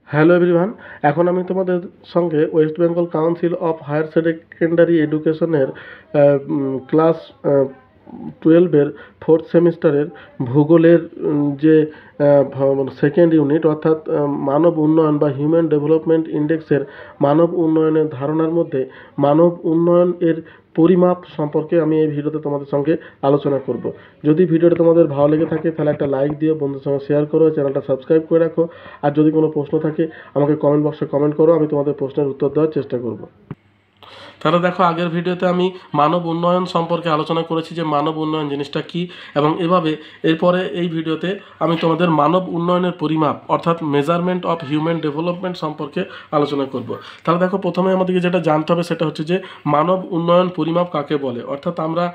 Hello everyone, এখন আমি তোমাদের সঙ্গে West Bengal council of higher secondary এডুকেশনের ক্লাস 12-এর 4th সেমিস্টারের ভূগোলের যে সেকেন্ড ইউনিট অর্থাৎ মানব উন্নয়ন বা হিউম্যান ডেভেলপমেন্ট ইন্ডেক্সের মানব উন্নয়নের ধারণার মধ্যে মানব উন্নয়ন এর পরিমাপ সম্পর্কে আমি এই ভিডিওতে তোমাদের সঙ্গে আলোচনা করব। যদি ভিডিওটা তোমাদের ভালো লেগে থাকে তাহলে একটা লাইক দিও, বন্ধুদের সঙ্গে শেয়ার করো, চ্যানেলটা সাবস্ক্রাইব করে রাখো। আর যদি কোনো প্রশ্ন থাকে আমাকে কমেন্ট বক্সে কমেন্ট করো, আমি তোমাদের প্রশ্নের উত্তর দেওয়ার চেষ্টা করব। তাহলে দেখো, আগের ভিডিওতে আমি মানব উন্নয়ন সম্পর্কে আলোচনা করেছি যে মানব উন্নয়ন জিনিসটা কী, এবং এভাবে এরপরে এই ভিডিওতে আমি তোমাদের মানব উন্নয়নের পরিমাপ অর্থাৎ মেজারমেন্ট অফ হিউম্যান ডেভেলপমেন্ট সম্পর্কে আলোচনা করব। তাহলে দেখো, প্রথমে আমাদেরকে যেটা জানতে হবে সেটা হচ্ছে যে মানব উন্নয়ন পরিমাপ কাকে বলে। অর্থাৎ আমরা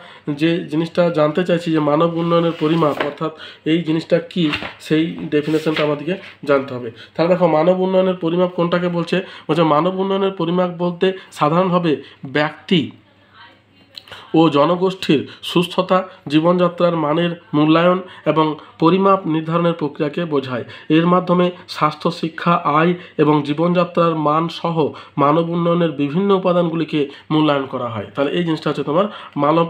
যে জিনিসটা জানতে চাইছি যে মানব উন্নয়নের পরিমাপ অর্থাৎ এই জিনিসটা কী, সেই ডেফিনেশনটা আমাদেরকে জানতে হবে। তাহলে দেখো, মানব উন্নয়নের পরিমাপ কোনটাকে বলছে মানব উন্নয়নের পরিমাপ বলতে সাধারণভাবে ব্যক্তি ও জনগোষ্ঠীর সুস্থতা, জীবনযাত্রার মানের মূল্যায়ন এবং পরিমাপ নির্ধারণের প্রক্রিয়াকে বোঝায়। এর মাধ্যমে স্বাস্থ্য, শিক্ষা, আয় এবং জীবনযাত্রার মান সহ মানব উন্নয়নের বিভিন্ন উপাদানগুলিকে মূল্যায়ন করা হয়। তাহলে এই জিনিসটা হচ্ছে তোমার মানব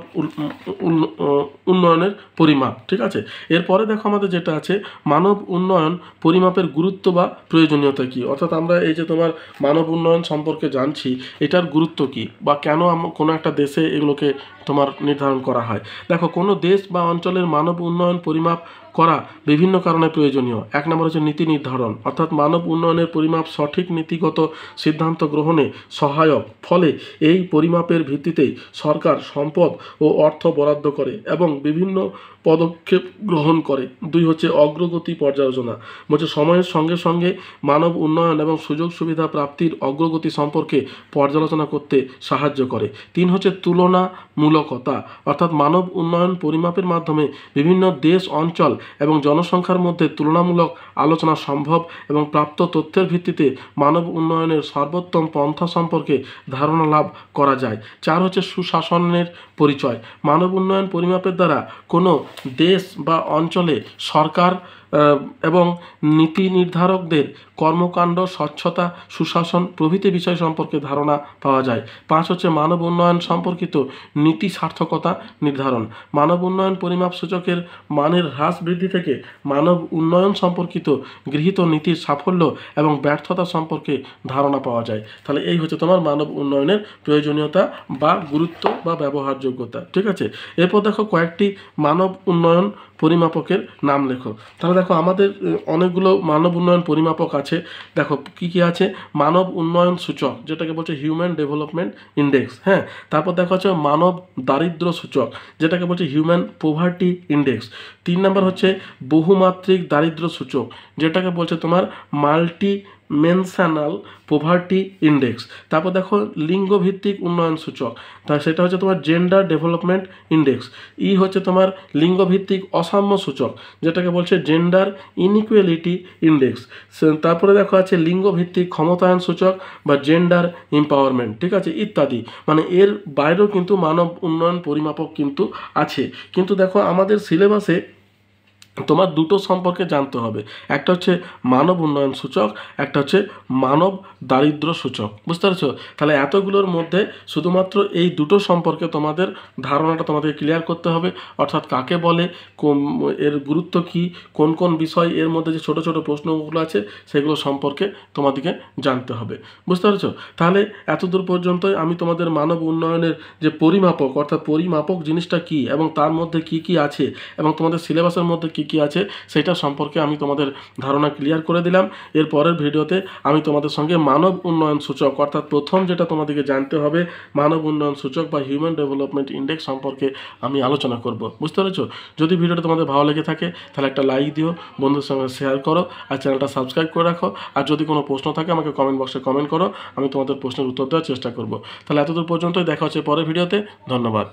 উন্নয়নের পরিমাপ। ঠিক আছে, এরপরে দেখো আমাদের যেটা আছে মানব উন্নয়ন পরিমাপের গুরুত্ব বা প্রয়োজনীয়তা কী। অর্থাৎ আমরা এই যে তোমার মানব উন্নয়ন সম্পর্কে জানছি, এটার গুরুত্ব কী বা কেন কোনো একটা দেশে এগুলোকে তোমার নির্ধারণ করা হয়। দেখো, কোনো দেশ বা অঞ্চলের মানব উন্নয়ন পরিমাপ করা বিভিন্ন কারণে প্রয়োজনীয়। এক নম্বর হচ্ছে নীতি নির্ধারণ, অর্থাৎ মানব উন্নয়নের পরিমাপ সঠিক নীতিগত সিদ্ধান্ত গ্রহণে সহায়ক। ফলে এই পরিমাপের ভিত্তিতেই সরকার সম্পদ ও অর্থ বরাদ্দ করে এবং বিভিন্ন পদক্ষেপ গ্রহণ করে। 2 হচ্ছে অগ্রগতি পর্যালোচনা, সময়ের সঙ্গে সঙ্গে মানব উন্নয়ন এবং সুযোগ সুবিধা প্রাপ্তির অগ্রগতি সম্পর্কে পর্যালোচনা করতে সাহায্য করে। 3 হচ্ছে তুলনামূলকতা, অর্থাৎ মানব উন্নয়ন পরিমাপের মাধ্যমে বিভিন্ন দেশ, অঞ্চল এবং জনসংখ্যার মধ্যে তুলনামূলক আলোচনা সম্ভব এবং প্রাপ্ত তথ্যের ভিত্তিতে মানব উন্নয়নের সর্বোত্তম পন্থা সম্পর্কে ধারণা লাভ করা যায়। 4 হচ্ছে সুশাসনের পরিচয়, মানব উন্নয়ন পরিমাপের দ্বারা কোনো দেশ বা অঞ্চলে সরকার এবং নীতি নির্ধারকদের কর্মকাণ্ড, স্বচ্ছতা, সুশাসন প্রভৃতি বিষয় সম্পর্কে ধারণা পাওয়া যায়। 5 হচ্ছে মানব উন্নয়ন সম্পর্কিত নীতি সার্থকতা নির্ধারণ, মানব উন্নয়ন পরিমাপ সূচকের মানের হ্রাস বৃদ্ধি থেকে মানব উন্নয়ন সম্পর্কিত গৃহীত নীতির সাফল্য এবং ব্যর্থতা সম্পর্কে ধারণা পাওয়া যায়। তাহলে এই হচ্ছে তোমার মানব উন্নয়নের প্রয়োজনীয়তা বা গুরুত্ব বা ব্যবহারযোগ্যতা। ঠিক আছে, এরপর দেখো কয়েকটি মানব উন্নয়ন পরিমাপকের নাম লেখো। তাহলে দেখো, আমাদের অনেকগুলো মানব উন্নয়ন পরিমাপক আছে। দেখো কি কি আছে, মানব উন্নয়ন সূচক যেটাকে বলছে হিউম্যান ডেভেলপমেন্ট ইন্ডেক্স। হ্যাঁ, তারপর দেখো হচ্ছে মানব দারিদ্র সূচক যেটাকে বলছে হিউম্যান পোভার্টি ইন্ডেক্স। 3 নম্বর হচ্ছে বহুমাত্রিক দারিদ্র সূচক যেটাকে বলছে তোমার মাল্টি মেনশনাল পোভার্টি ইন্ডেক্স। তারপর দেখো লিঙ্গভিত্তিক উন্নয়ন সূচক, তা সেটা হচ্ছে তোমার জেন্ডার ডেভেলপমেন্ট ইন্ডেক্স। হচ্ছে তোমার লিঙ্গভিত্তিক অসাম্য সূচক যেটাকে বলছে জেন্ডার ইনইকুয়ালিটি ইন্ডেক্স। তারপরে দেখো আছে লিঙ্গভিত্তিক ক্ষমতায়ন সূচক বা জেন্ডার এম্পাওয়ারমেন্ট। ঠিক আছে, ইত্যাদি। এর বাইরেও কিন্তু মানব উন্নয়ন পরিমাপক কিন্তু আছে। কিন্তু দেখো, আমাদের সিলেবাসে তোমার দুটো সম্পর্কে জানতে হবে, একটা হচ্ছে মানব উন্নয়ন সূচক, একটা হচ্ছে মানব দারিদ্র সূচক। বুঝতে পারছো? তাহলে এতগুলোর মধ্যে শুধুমাত্র এই দুটো সম্পর্কে তোমাদের ধারণাটা তোমাদের ক্লিয়ার করতে হবে, অর্থাৎ কাকে বলে, এর গুরুত্ব কী, কোন কোন বিষয়, এর মধ্যে যে ছোট ছোট প্রশ্নগুলো আছে সেগুলো সম্পর্কে তোমাদেরকে জানতে হবে। বুঝতে পারছো? তাহলে এতদূর পর্যন্তই আমি তোমাদের মানব উন্নয়নের যে পরিমাপক অর্থাৎ পরিমাপক জিনিসটা কী এবং তার মধ্যে কি কি আছে এবং তোমাদের সিলেবাসের মধ্যে কি কি আছে সেটা সম্পর্কে আমি তোমাদের ধারণা ক্লিয়ার করে দিলাম। এর পরের ভিডিওতে আমি তোমাদের সঙ্গে মানব উন্নয়ন সূচক অর্থাৎ প্রথম যেটা তোমাদেরকে জানতে হবে মানব উন্নয়ন সূচক বা হিউম্যান ডেভেলপমেন্ট ইন্ডেক্স সম্পর্কে আমি আলোচনা করব। বুঝতে পেরেছো? যদি ভিডিওটা তোমাদের ভালো লেগে থাকে তাহলে একটা লাইক দিও, বন্ধুদের সঙ্গে শেয়ার করো, আর চ্যানেলটা সাবস্ক্রাইব করে রাখো। আর যদি কোনো প্রশ্ন থাকে আমাকে কমেন্ট বক্সে কমেন্ট করো, আমি তোমাদের প্রশ্নের উত্তর দেওয়ার চেষ্টা করব। তাহলে এতদূর পর্যন্তই, দেখা হচ্ছে পরের ভিডিওতে। ধন্যবাদ।